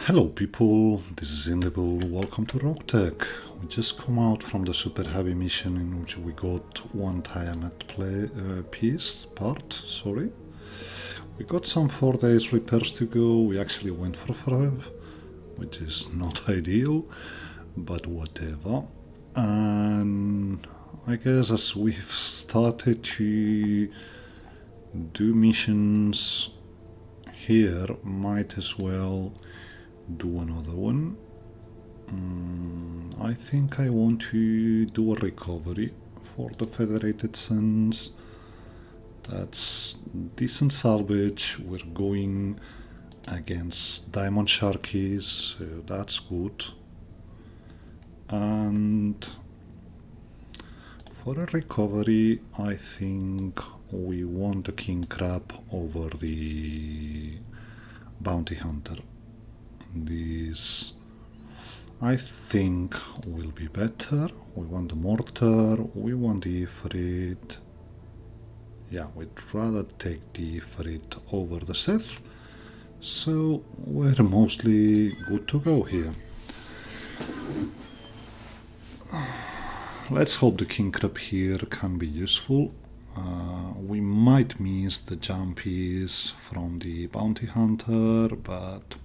Hello people, this is Indible, welcome to Roguetech. We just come out from the super heavy mission in which we got one Tiamat part. We got some 4 days repairs to go, we actually went for 5, which is not ideal, but whatever. And I guess as we've started to do missions here, might as well do another one. I think I want to do a recovery for the Federated Suns. That's decent salvage. We're going against Diamond Sharkies, so that's good. And for a recovery, I think we want the King Crab over the Bounty Hunter. This, I think, will be better. We want the Mortar, we want the Ifrit. Yeah, we'd rather take the Ifrit over the Seth. So we're mostly good to go here. Let's hope the King Crab here can be useful. We might miss the jumpies from the Bounty Hunter, but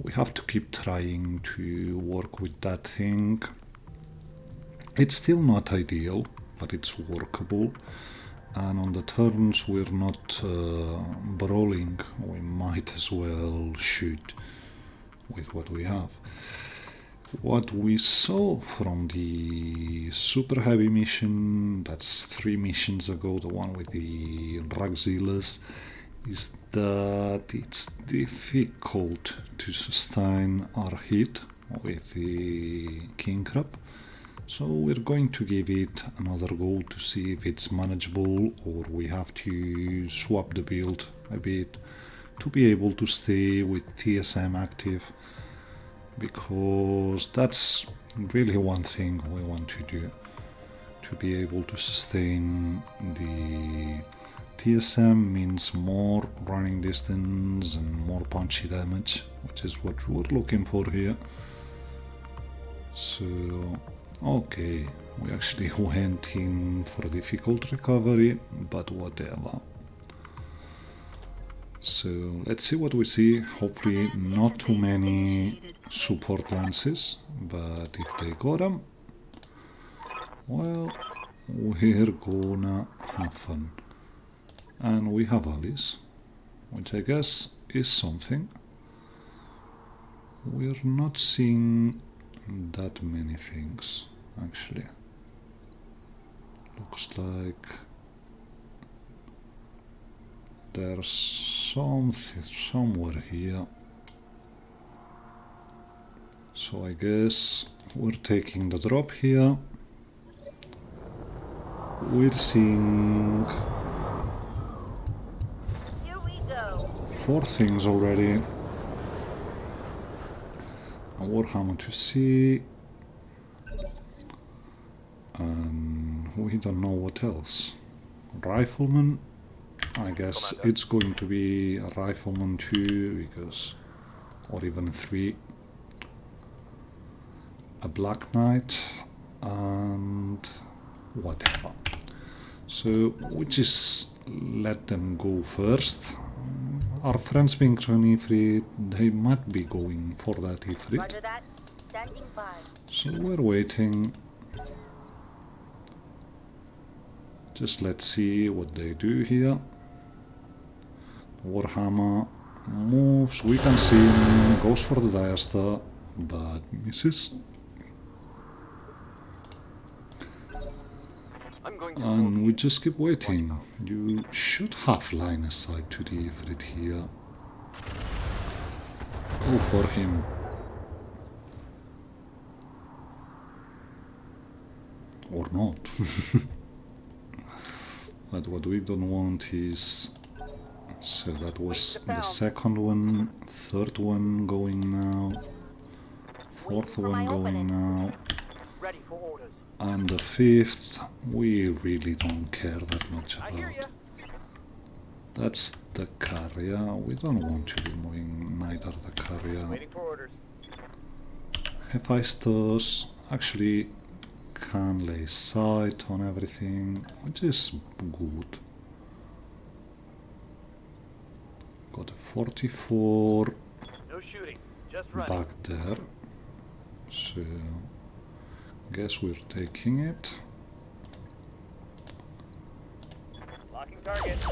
we have to keep trying to work with that thing. It's still not ideal, but it's workable. And on the turns we're not brawling, we might as well shoot with what we have. What we saw from the super heavy mission, that's 3 missions ago, the one with the Rugzillas, is that it's difficult to sustain our hit with the King Crab. So we're going to give it another go to see if it's manageable, or we have to swap the build a bit to be able to stay with TSM active, because that's really one thing we want to do, to be able to sustain the TSM. Means more running distance and more punchy damage, which is what we're looking for here. So, okay, we actually went in for a difficult recovery, but whatever. So let's see what we see. Hopefully not too many support lances, but if they got them, well, we're gonna have fun. And we have allies, which I guess is something. We're not seeing that many things, actually. Looks like there's something somewhere here. So I guess we're taking the drop here. We're seeing 4 things already. A Warhammer to see. And we don't know what else. Rifleman. I guess it's going to be a Rifleman 2, because, or even 3. A Black Knight, and whatever. So we just let them go first. Our friends being an Ifrit, they might be going for that Ifrit. So we're waiting. Just let's see what they do here. Warhammer moves, we can see him, goes for the Diasta, but misses. And we just keep waiting. You should have line of sight to the Ifrit here. Go for him. Or not. But what we don't want is... So that was the second one, third one going now, fourth one going now, and the fifth we really don't care that much about. That's the carrier. We don't want to be moving neither the carrier. Waiting for orders. Hephaestus actually can lay sight on everything, which is good. Got a 44 No shooting, just running. back there, so guess we're taking it. Locking target.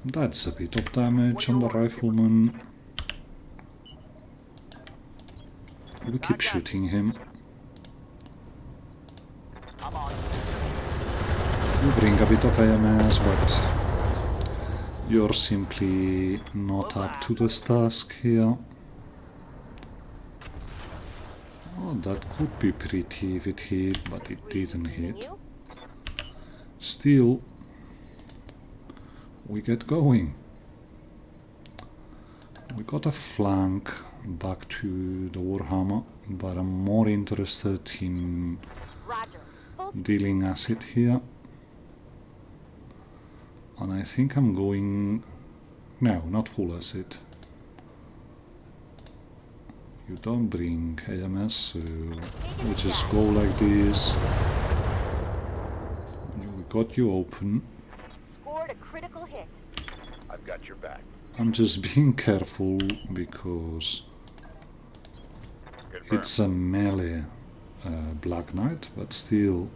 That's a bit of damage on the rifleman. We keep shooting him. I'm on. You bring a bit of AMS, but you're simply not up to this task here. Oh, that could be pretty if it hit, but it didn't hit. Still, we get going. We got a flank back to the Warhammer, but I'm more interested in dealing acid here. And I think I'm going... No, not full acid. You don't bring AMS, so we just go like this. We got you open. Scored a critical hit. I've got your back. I'm just being careful because Confirm. it's a melee Black Knight, but still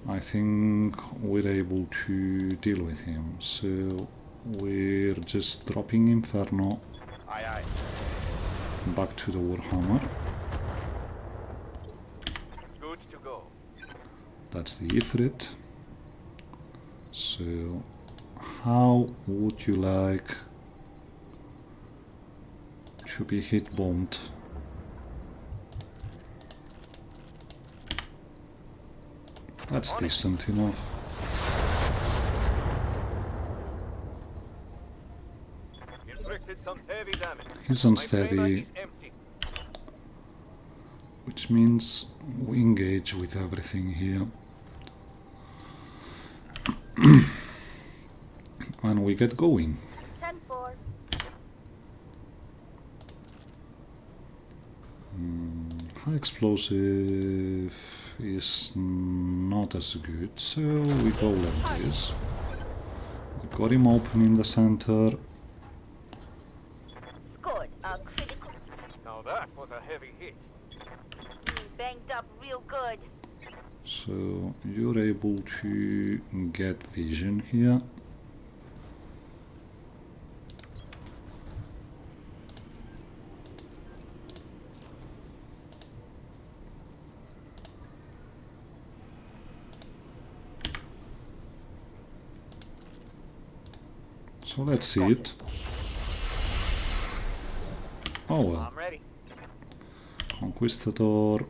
I think we're able to deal with him. So we're just dropping Inferno Aye, aye. back to the Warhammer. Good to go. That's the Ifrit. So how would you like to be hit bombed? That's decent enough. Inflicted some heavy damage. He's My unsteady, grenade is empty. which means we engage with everything here. And we get going. 10-4. High explosive is not as good, so we go like this. We got him open in the center. Scored a critical. Now that was a heavy hit. Banged up real good. So you're able to get vision here. So let's see it. Oh well, I'm ready. Conquistador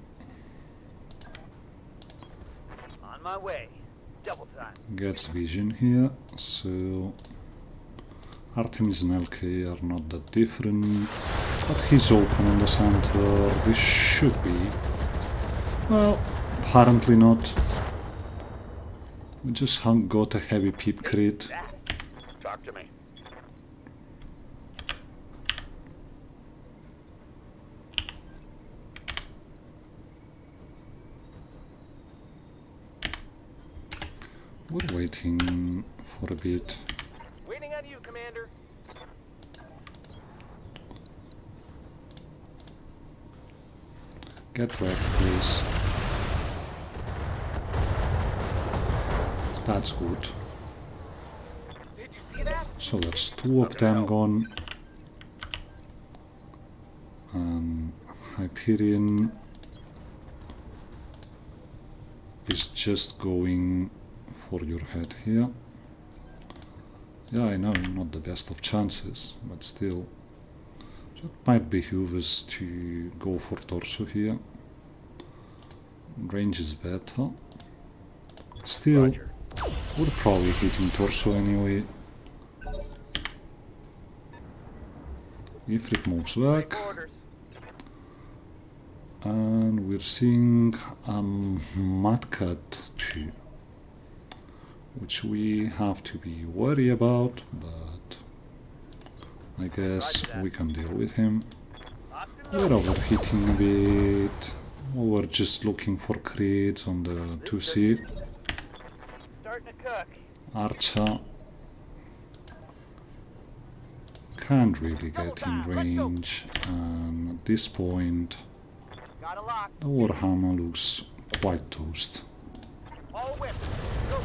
On my way. Double time. gets vision here, so Artemis and LK are not that different, but he's open in the center. This should be, well, apparently not. We just got a heavy peep crit. Talk to me. We're waiting for a bit. Waiting on you, Commander. Get wrecked, please. That's good. Did you see that? So that's two of them gone. And Hyperion is just going for your head here. Yeah, I know, not the best of chances, but still. So it might behoove us to go for torso here. Range is better. Still, Roger. we're probably hitting torso anyway. Ifrit moves back, Orders. and we're seeing a Mudcat too, which we have to be wary about, but I guess we can deal with him. Locked and We're loaded. overheating a bit. We were just looking for crits on the 2C. Starting to cook. Archer can't really get in range, and at this point Got a lock. the Warhammer looks quite toast. All whipped. Go.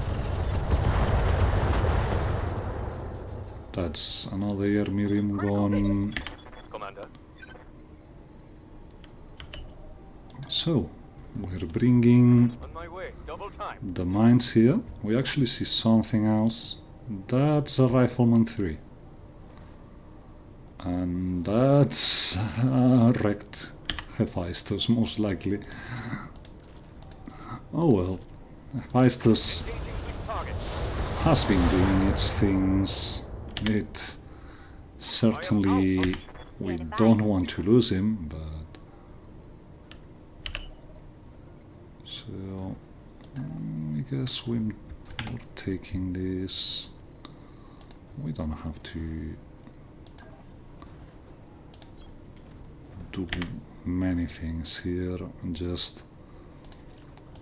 That's another air Miriam gone. Commander. So we're bringing On my way. Double time. the mines here. We actually see something else. That's a Rifleman 3. And that's wrecked Hephaestus, most likely. Oh well. Hephaestus Engaging target. has been doing its things. It certainly, we don't want to lose him, but so I guess we're taking this. We don't have to do many things here, just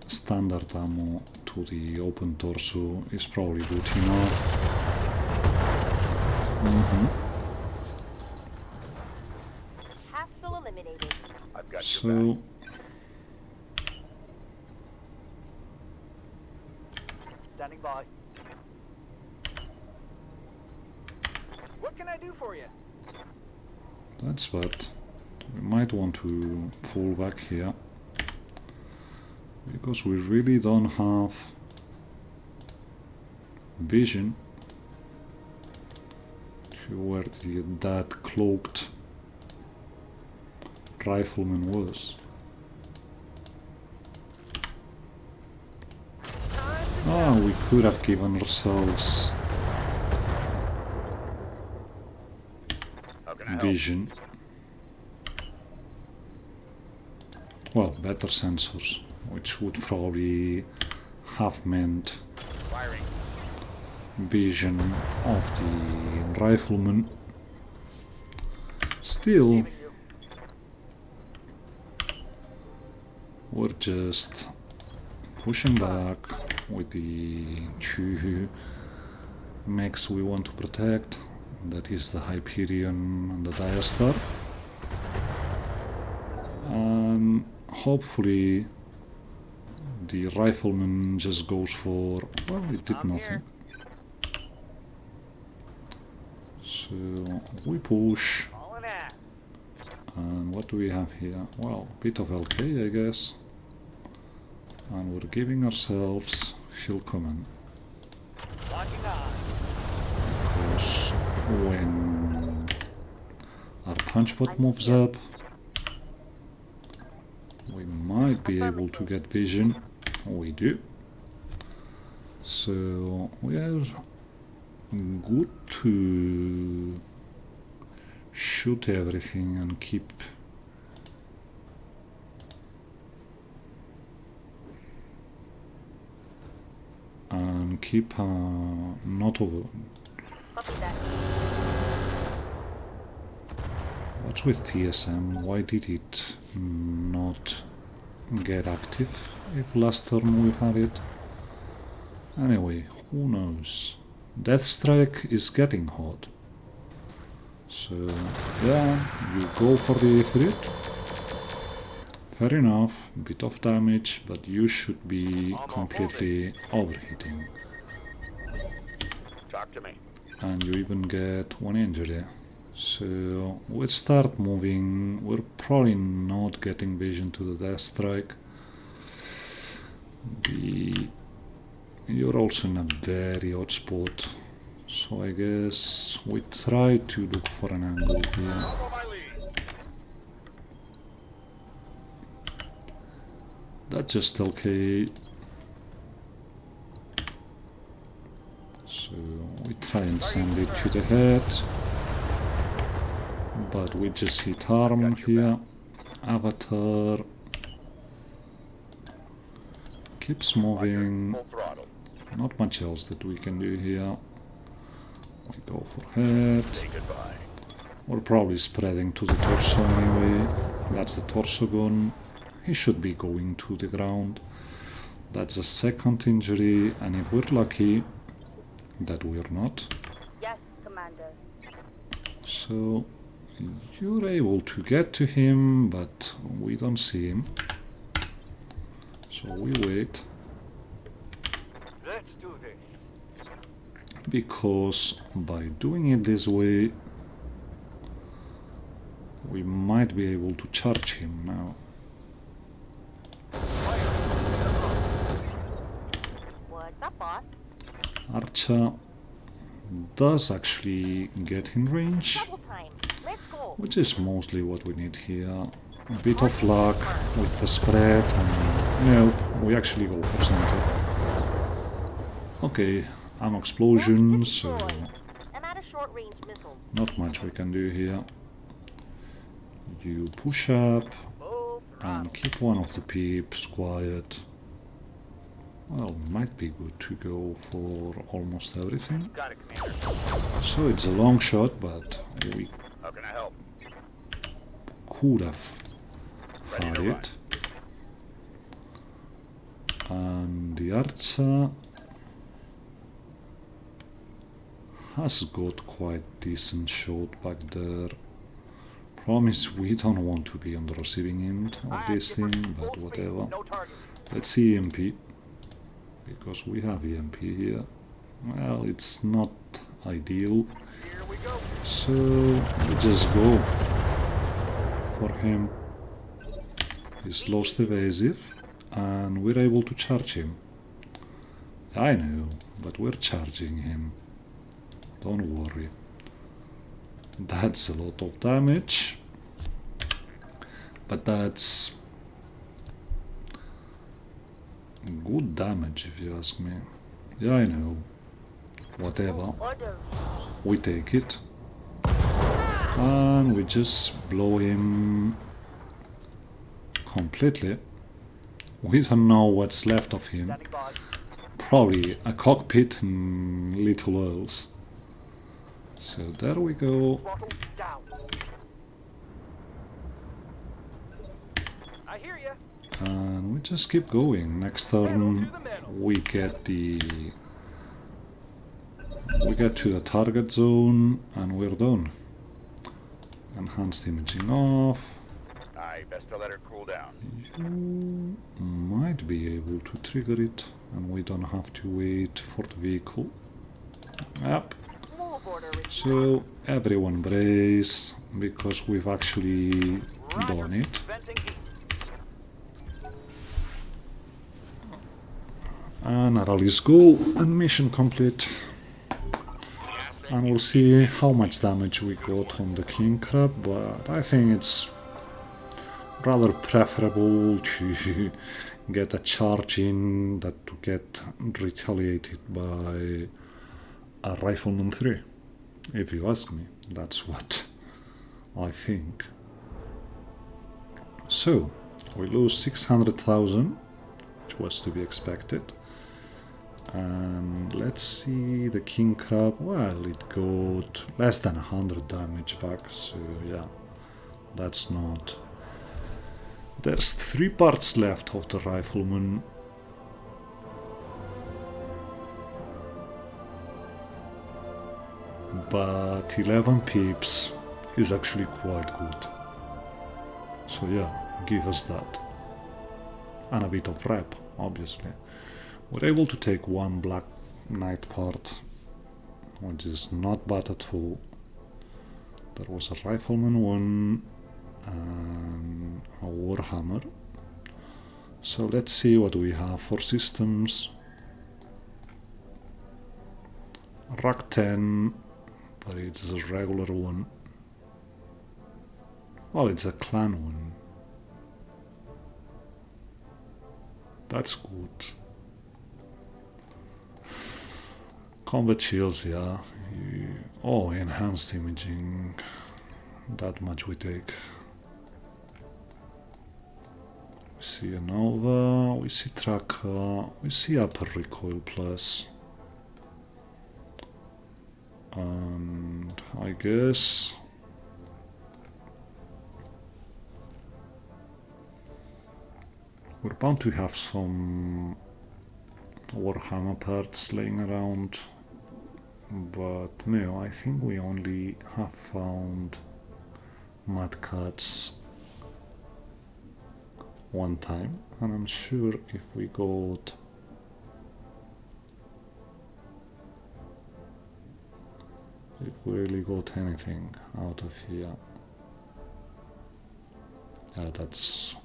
standard ammo to the open torso is probably good enough. Hostile eliminated. I've got your back. So Standing by. What can I do for you? that's bad. We might want to pull back here, because we really don't have vision to where that cloaked rifleman was. Ah, we could have given ourselves How can I help? vision. Well, better sensors, which would probably have meant Firing. vision of the rifleman. Still, Aiming you. we're just pushing back with the two mechs we want to protect. That is the Hyperion and the Diastar. And hopefully the rifleman just goes for, well, it did I'm nothing. here. So we push. All in ass. And what do we have here? Well, a bit of LK, I guess. And we're giving ourselves fuel command. Locking on. Because when our punch bot moves up, we might be able to get vision. We do. So we are good to shoot everything and keep not over. Copy that. What's with TSM? Why did it not get active if last turn we had it? Anyway, who knows? Deathstrike is getting hot. So yeah, you go for the Ifrit. Fair enough, bit of damage, but you should be completely overheating. Talk to me. And you even get one injury. So we'll start moving. We're probably not getting vision to the Death Strike. You're also in a very odd spot, so I guess we try to look for an angle here. Follow my lead. That's just okay. So we try and send it to the head, but we just hit harm here. Avatar keeps moving. Full throttle. Not much else that we can do here. We go for head. Say goodbye. We're probably spreading to the torso anyway. That's the torso gun. He should be going to the ground. That's a second injury, and if we're lucky, that we're not. Yes, Commander. So you're able to get to him, but we don't see him. So we wait. Let's do this. Because by doing it this way, we might be able to charge him now. What's up, boss? Archer does actually get in range, Double time. Let's go. which is mostly what we need here. A bit of luck with the spread, and nope, we actually go for center. Okay, ammo explosion, so I'm at a short range missile. not much we can do here. You push up Move. and keep one of the peeps quiet. Well, might be good to go for almost everything. Got it, Commander. So it's a long shot, but we How can I help? could have Ready had to run. it. And the archer has got quite decent shot back there. Promise we don't want to be on the receiving end of this thing, but whatever. No target. Let's see EMP, because we have EMP here. Well, it's not ideal, Here we go. so we just go for him. He's lost evasive, and we're able to charge him. I know, but we're charging him. Don't worry. That's a lot of damage, but that's good damage if you ask me. Yeah, I know. Whatever. Order. We take it. And we just blow him completely. We don't know what's left of him. Standing by. Probably a cockpit and little else. So there we go. Throttle down. I hear you. And we just keep going. Next turn we get to the target zone and we're done. Enhanced imaging off. I best to let her cool down. You might be able to trigger it and we don't have to wait for the vehicle. Yep. Move order. So everyone brace because we've actually done it. Venting heat. And rallies go and mission complete. And we'll see how much damage we got on the king crab, but I think it's rather preferable to get a charge in than to get retaliated by a rifleman 3. If you ask me, that's what I think. So, we lose 600,000, which was to be expected. And let's see the king crab. Well, it got less than 100 damage back, so yeah, that's not. There's 3 parts left of the rifleman. But 11 pips is actually quite good. So yeah, give us that. And a bit of rep, obviously. We're able to take 1 Black Knight part, which is not bad at all. There was a Rifleman 1 and a Warhammer. So let's see what we have for systems. Rack 10, but it's a regular one. Well, it's a clan one. That's good. Combat shields, yeah. Oh, enhanced imaging. That much we take. We see a Nova, we see Tracker, we see upper recoil plus. And I guess We're bound to have some Warhammer parts laying around, but no, I think we only have found mud cuts one time, and I'm sure if we got if we really got anything out of here, yeah, that's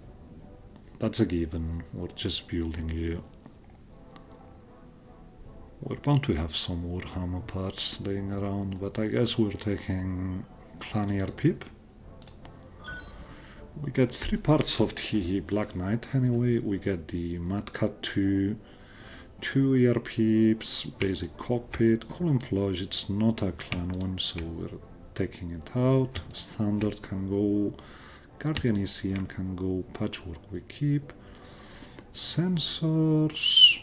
a given. We're just building here. We're bound to have some Warhammer parts laying around, but I guess we're taking Clanier Pip. We get 3 parts of the Black Knight anyway. We get the Mad Cat 2, 2 ear pips, basic cockpit, column flush. It's not a clan one, so we're taking it out. Standard can go, Guardian ECM can go, Patchwork we keep. Sensors,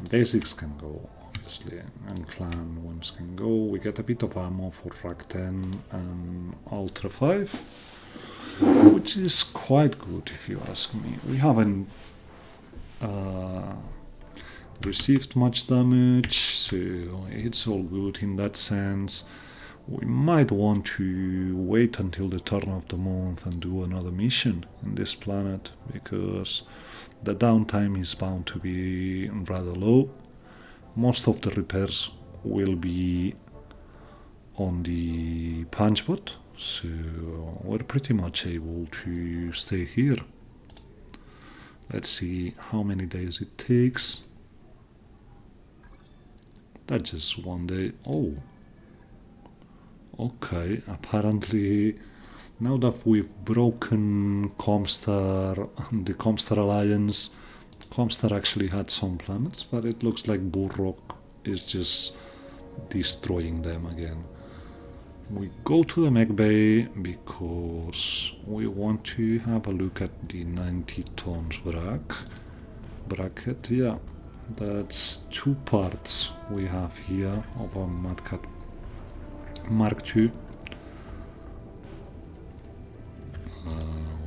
basics can go, obviously, and clan ones can go. We get a bit of ammo for Rack 10 and Ultra 5, which is quite good if you ask me. We haven't received much damage, so it's all good in that sense. We might want to wait until the turn of the month and do another mission in this planet, because the downtime is bound to be rather low. Most of the repairs will be on the punch bot, so we're pretty much able to stay here. Let's see how many days it takes. That's just 1 day. Oh, okay, apparently now that we've broken Comstar, the Comstar Alliance, Comstar actually had some planets, but it looks like Burrock is just destroying them again. We go to the mech bay because we want to have a look at the 90 tons bracket. Yeah, that's 2 parts we have here of a Mad Cat Mark II.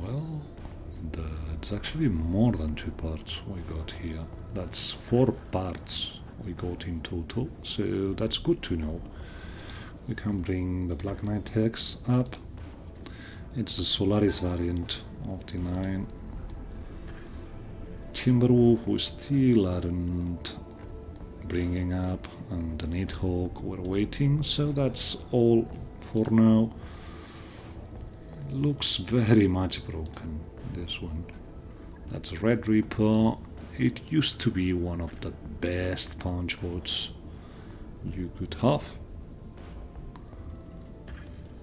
Well, that's actually more than 2 parts we got here. That's 4 parts we got in total, so that's good to know. We can bring the Black Knight Hex up. It's the Solaris variant of the 9. Timberwolf we still aren't bringing up, and the Needhawk we're waiting, so that's all for now. Looks very much broken, this one. That's Red Reaper. It used to be one of the best punch boats you could have,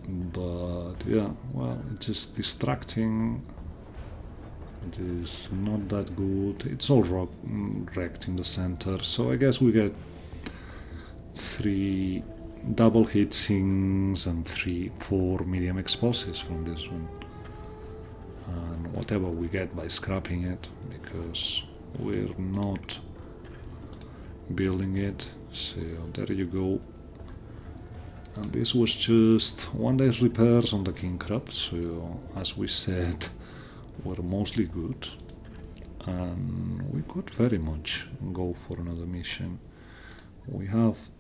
but yeah, well, it's just distracting. It is not that good. It's all wrecked in the center, so I guess we get 3 double hitsings and 4 medium explosives from this one, and whatever we get by scrapping it, because we're not building it. So there you go. And this was just 1 day's repairs on the King Crab, so as we said, we're mostly good, and we could very much go for another mission. We have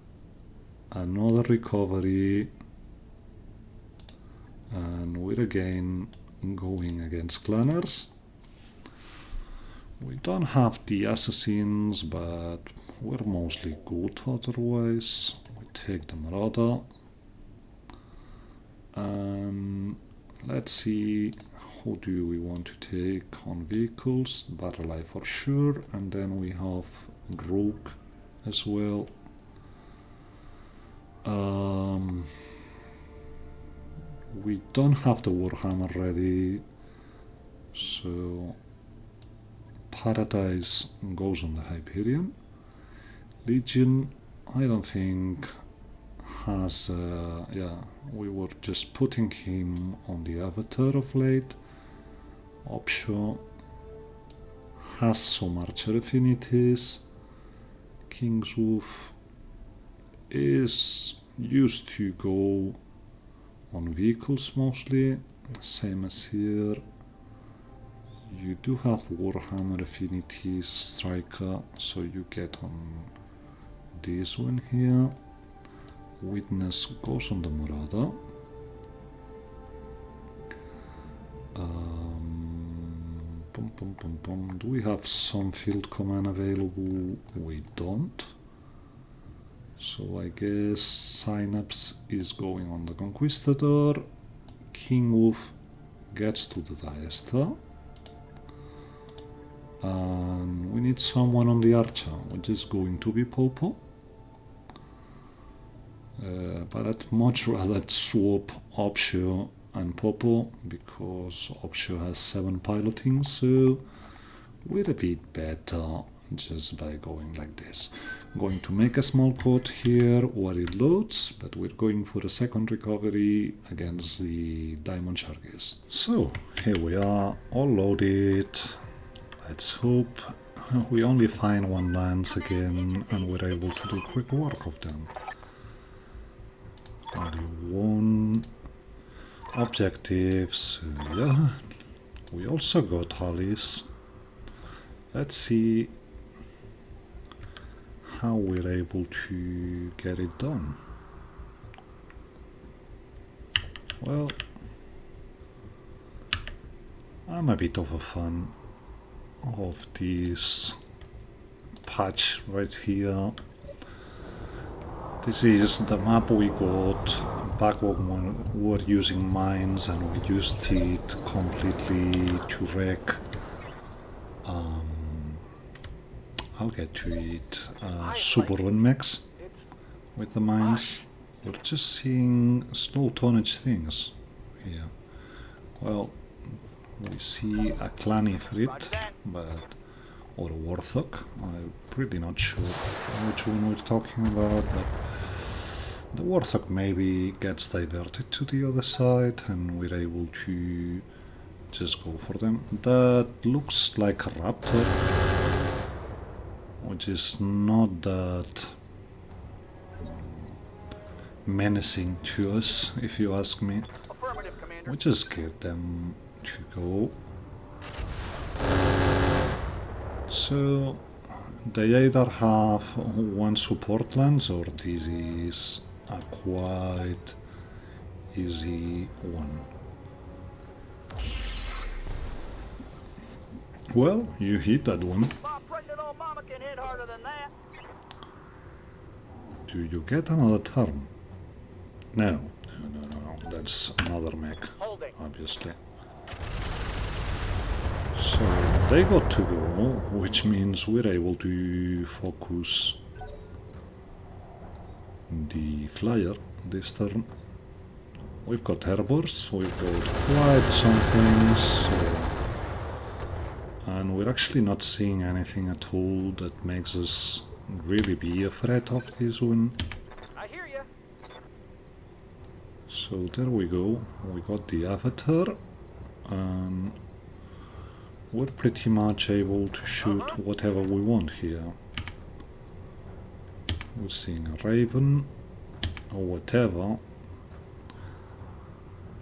another recovery, and we're again going against clanners. We don't have the assassins, but we're mostly good otherwise. We take the Marauder, and let's see, who do we want to take on vehicles? Battle for sure, and then we have Rogue as well. We don't have the Warhammer ready, so Paradise goes on the Hyperion. Legion, I don't think has, yeah, we were just putting him on the Avatar of late. Option has some archer affinities. King's Wolf is used to go on vehicles mostly, same as here. You do have Warhammer Affinities Striker, so you get on this one here. Witness goes on the Murada. Do we have some field command available? We don't. So I guess Synapse is going on the Conquistador. King Wolf gets to the Diester. And we need someone on the Archer, which is going to be Popo. But I'd much rather swap Optio and Popo, because Optio has 7 piloting, so we're a bit better just by going like this. Going to make a small pot here where it loads, but we're going for a second recovery against the Diamond Sharkies. So here we are, all loaded. Let's hope we only find 1 lance again and we're able to do quick work of them. Only 1 objectives, yeah. We also got Hollies. Let's see how we're able to get it done. Well, I'm a bit of a fan of this patch right here. This is the map we got back when we were using mines, and we used it completely to wreck. I'll get to it. Suburban mechs with the mines. We're just seeing small tonnage things here. Well, we see a clan Ifrit, but or a Warthog. I'm pretty not sure which one we're talking about, but the Warthog maybe gets diverted to the other side and we're able to just go for them. That looks like a Raptor, which is not that menacing to us, if you ask me. Affirmative, Commander. We just get them to go. So they either have 1 support lance, or this is a quite easy one. Well, you hit that one. My pregnant old mama can hit harder than that. Do you get another turn? No. No. That's another mech, Holding. obviously. So they got to go, which means we're able to focus the flyer this turn. We've got airbursts, we've got quite some things, and we're actually not seeing anything at all that makes us really be afraid of this one. I hear you. So there we go, we got the avatar, and we're pretty much able to shoot whatever we want here. We're seeing a raven or whatever.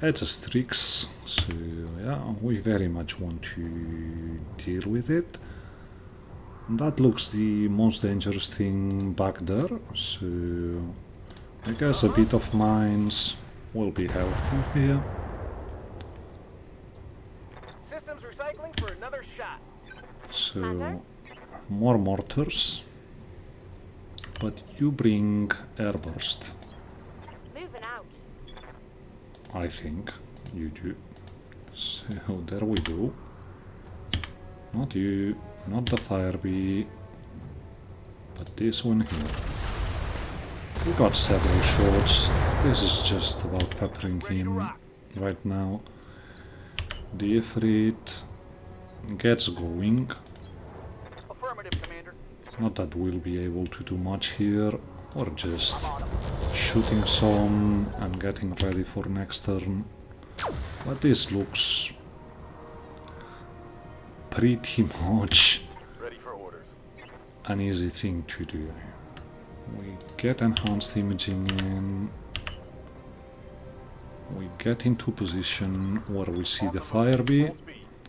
It's a Strix, so yeah, we very much want to deal with it. And that looks the most dangerous thing back there, so I guess a bit of mines will be helpful here. Systems recycling for another shot. So more mortars, but you bring airburst. Moving out. I think you do. So there we go. Not you, not the firebee, but this one here. We got several shots. This is just about peppering him right now. The Ifrit gets going. Affirmative, Commander. Not that we'll be able to do much here, or just shooting some and getting ready for next turn. But this looks pretty much Ready for orders. an easy thing to do. We get enhanced imaging in. We get into position where we see the firebee.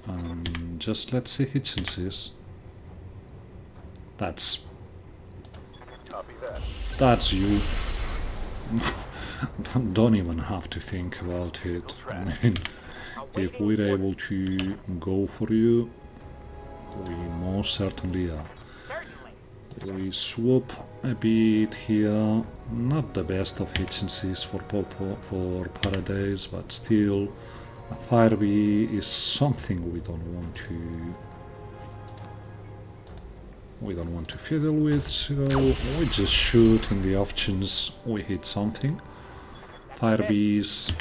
And just let's see Hitchenses. That's Copy that. That's you. Don't even have to think about it. I mean, if we're able to go for you, we most certainly are. Certainly. We swap a bit here. Not the best of Hitchenses for Paradise, but still, a Firebee is something we don't want to fiddle with, so we just shoot in the off chance we hit something. Firebees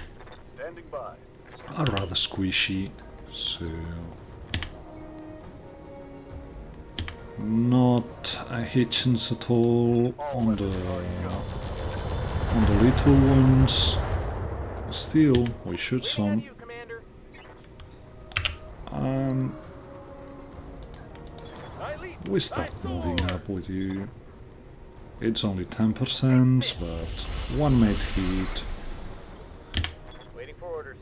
Standing by. are rather squishy, so not a hitchens at all on the little ones. Still, we shoot Waiting on some. you, Commander. I lead. We start moving up with you. It's only 10%, but one made hit, Waiting for orders.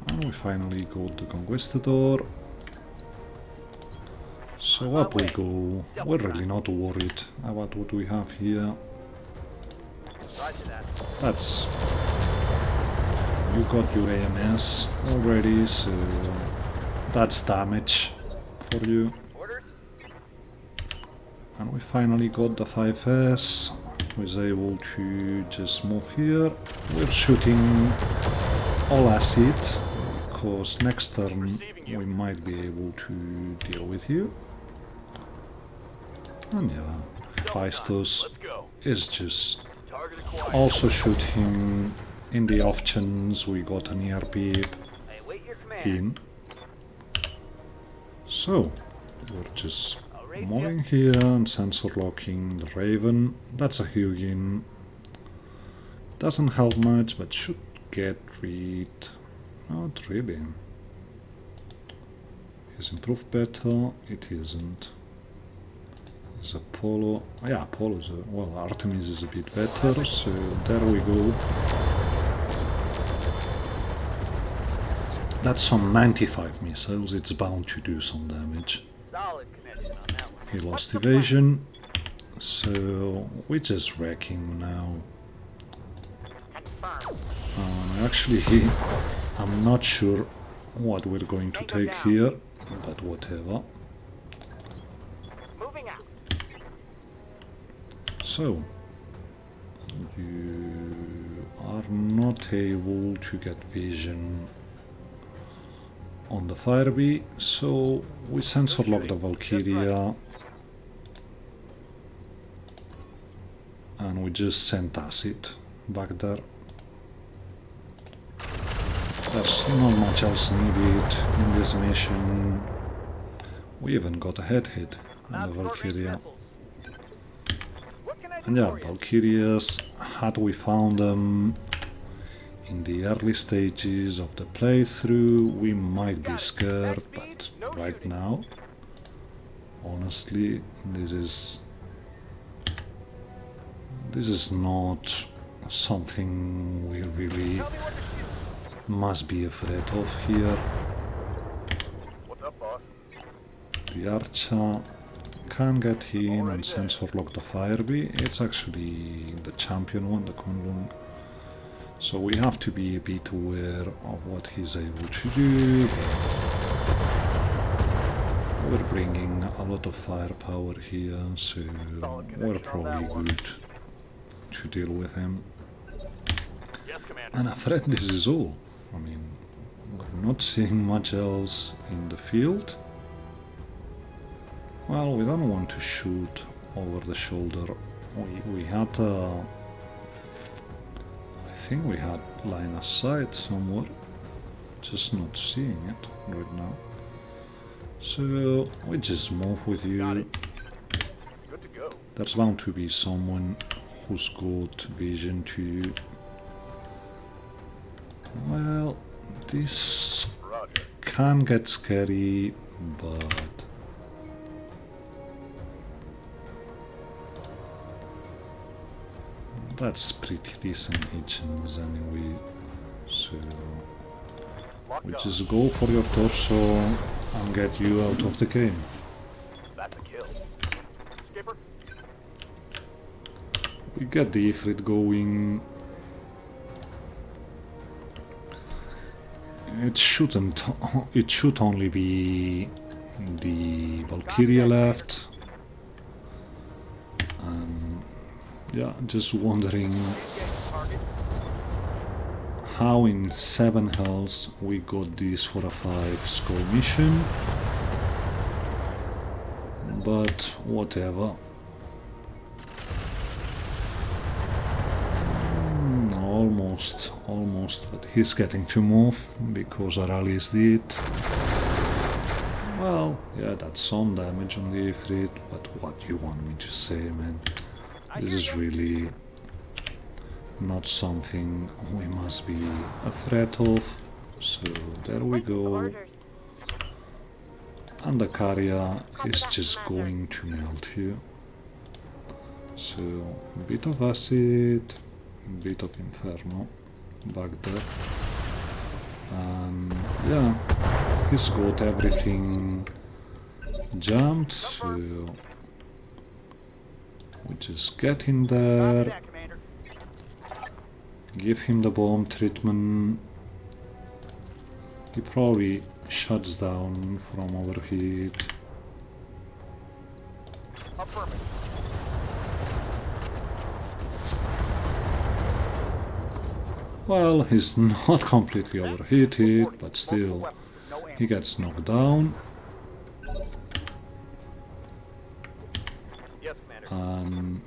and we finally got the Conquistador. So up we go. We're really not worried about what we have here. Roger that. That's... You got your AMS already, so that's damage for you. Orders. And we finally got the 5S, who is able to just move here. We're shooting all acid, because next turn we might be able to deal with you. And yeah, Feistos Let's go. is just Target acquired. also shooting in the off chance we got an ear beep I await your command. in. So, we're just I'll raise moving here and sensor locking the Raven. That's a Hugin. Doesn't help much, but should get rid. Not really. Is improved better? It isn't. Is Apollo? Yeah, Apollo's well, Artemis is a bit better, so there we go. That's some 95 missiles, it's bound to do some damage. Solid connection on that one. He lost evasion, so we're just wrecking now. Confirmed. Actually, I'm not sure what we're going to take here, but whatever. Moving out. So, you are not able to get vision on the Firebee, so we sensor lock the Valkyria and we just sent acid back there. There's not much else needed in this mission. We even got a head hit on the Valkyria. What can I do And yeah, for you? Valkyrias, had we found them in the early stages of the playthrough, we might be scared, but right now, honestly, this is not something we really Tell me what to shoot. must be afraid of here. What's up, boss? The Archer can get in and sensor lock the Firebee. It's actually the champion one, the Kunlun. So we have to be a bit aware of what he's able to do. We're bringing a lot of firepower here, so we're probably good to deal with him. Yes, Commander. And afraid this is all. I mean, we're not seeing much else in the field. Well, we don't want to shoot over the shoulder. We had I think we had line of sight somewhere, just not seeing it right now. So we just move with you. Good to go. There's bound to be someone who's got vision to... Well, this Roger. can get scary, but... That's pretty decent hitchings anyway, so... We on. just go for your torso and get you out of the game. That's a kill. Skipper, We get the Ifrit going. It shouldn't. It should only be the Valkyria left. And yeah, just wondering target. how in 7 hells we got this for a 5 skull mission. But whatever. Almost, but he's getting to move because our allies did. Well, yeah, that's some damage on the Ifrit, but what do you want me to say, man? This is really not something we must be afraid of. So there we go. And the Karya is just going to melt you. So, a bit of acid, a bit of Inferno back there. And yeah, he's got everything jammed, so we just get in there, That, Commander. give him the bomb treatment. He probably shuts down from overheat. Affirmative. Well, he's not completely overheated, but still, he gets knocked down. Yes, Commander. And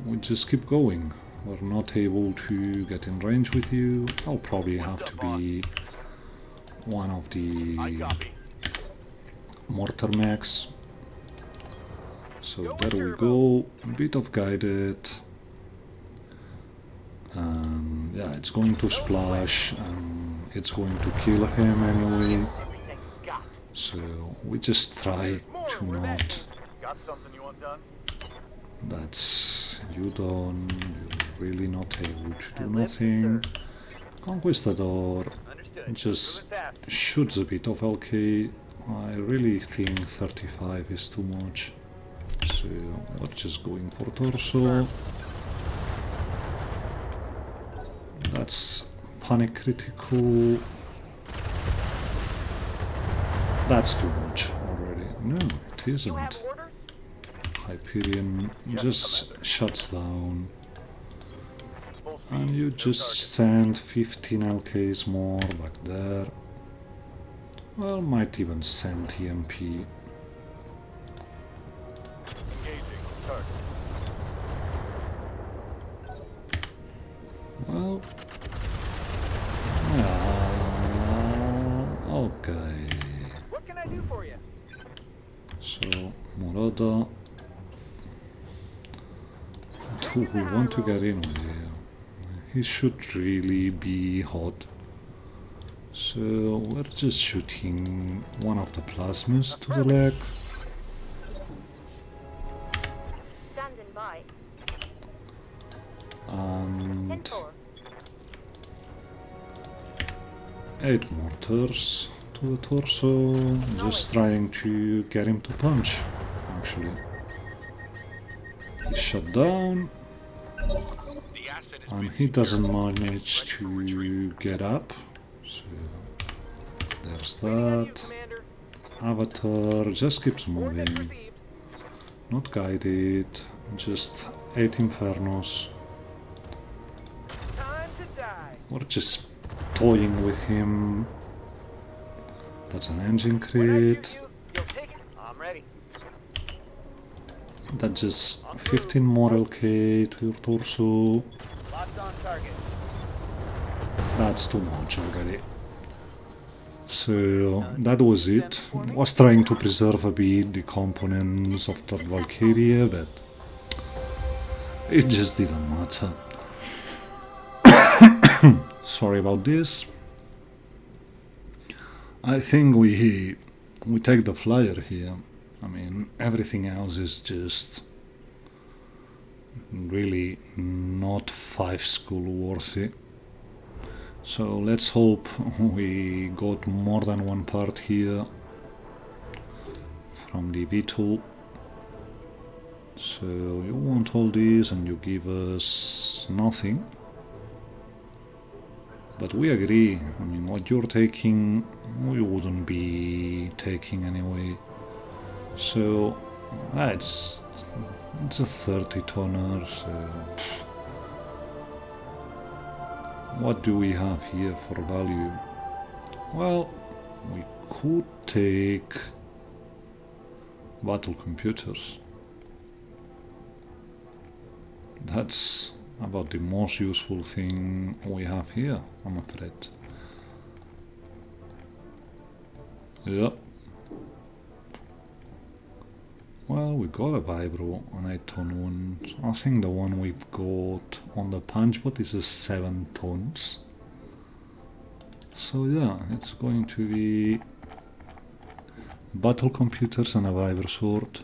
we just keep going. We're not able to get in range with you. I'll probably have to be one of I the copy. mortar mechs. So there we go, a bit of guided. Yeah, it's going to splash and it's going to kill him anyway. So we just try to not. Got something you want done? That's you done. You're really not able to do nothing. Conquistador Understood. just Moving fast. shoots a bit of LK. I really think 35 is too much. So we're just going for torso. That's panic critical. That's too much already. No, it You isn't. have orders? Hyperion just shuts down. Full speed. And you No just target. send 15 LKs more back there. Well, might even send TMP. Engaging target. Well, okay. What can I do for you? So, Moroda. Who we want to get in with here? He should really be hot. So, we're just shooting one of the plasmas to the leg. Standing by. And 10-4. 8 mortars to the torso, just trying to get him to punch, actually. He's shut down, and he doesn't manage to get up, so there's that. Commander. Avatar just keeps Orders moving, received. not guided, just 8 infernos. Time to die. We're just toying with him. That's an engine When I hear crit. you, you'll take it. I'm ready. That's just 15 more LK to your torso. Locked on target. That's too much already. So that was it. Was trying to preserve a bit the components of that Valkyria, but it just didn't matter. Sorry about this. I think we take the flyer here. I mean, everything else is just really not 5 school worthy. So let's hope we got more than one part here from the V2. So you want all these and you give us nothing. But we agree, I mean, what you're taking, we wouldn't be taking anyway. So, it's a 30 tonner, so... What do we have here for value? Well, we could take battle computers. That's about the most useful thing we have here, I'm afraid. Yeah. Well, we got a Vibro, an 8-ton one. I think the one we've got on the punchbot is a 7 tons. So yeah, it's going to be battle computers and a Vibro sword.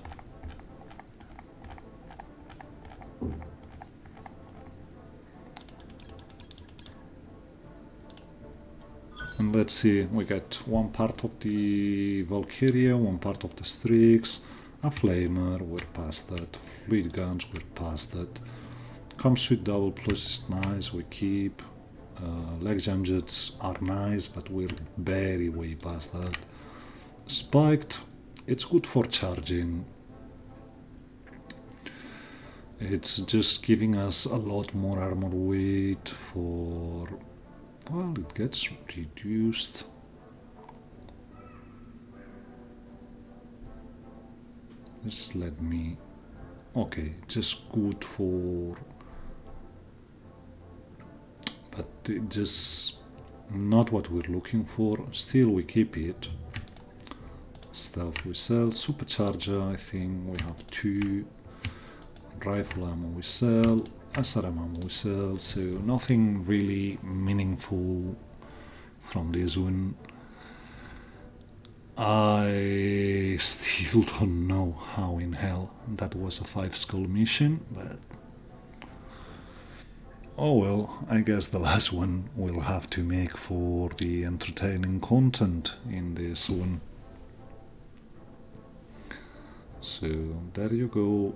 And let's see, we get one part of the Valkyria, one part of the Strix, a Flamer, we're past that, fluid guns, we're past that. Comes with double plus is nice, we keep. Leg jam jets are nice, but we're very way past that. Spiked, it's good for charging. It's just giving us a lot more armor weight for... Well, it gets reduced. Just let me... Okay, just good for... But it just not what we're looking for. Still, we keep it. Stealth we sell. Supercharger, I think we have 2. Rifle ammo we sell. SRM ammo we sell. So nothing really meaningful from this one. I still don't know how in hell that was a 5 skull mission, but oh well, I guess the last one we'll have to make for the entertaining content in this one. So there you go.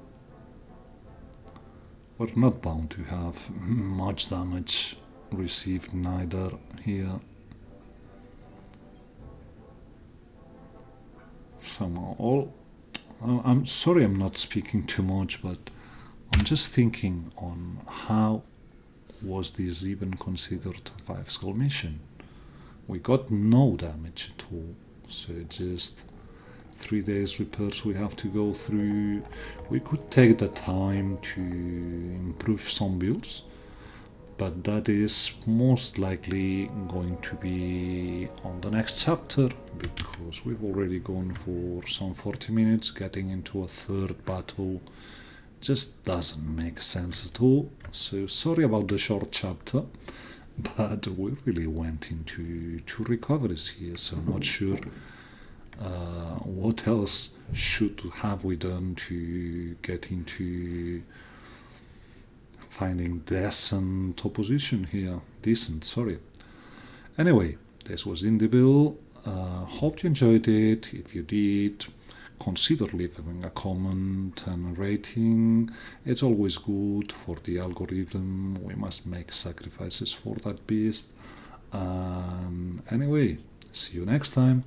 We're not bound to have much damage received neither here. Somehow I'm sorry I'm not speaking too much, but I'm just thinking on how was this even considered a 5 skull mission. We got no damage at all, so just 3 days repairs we have to go through. We could take the time to improve some builds, but that is most likely going to be on the next chapter, because we've already gone for some 40 minutes. Getting into a third battle just doesn't make sense at all. So sorry about the short chapter, but we really went into 2 recoveries here, so I'm not sure what else should have we done to get into finding decent opposition here. Decent, sorry. Anyway, this was in the bill. Hope you enjoyed it. If you did, consider leaving a comment and a rating. It's always good for the algorithm. We must make sacrifices for that beast. Anyway, see you next time.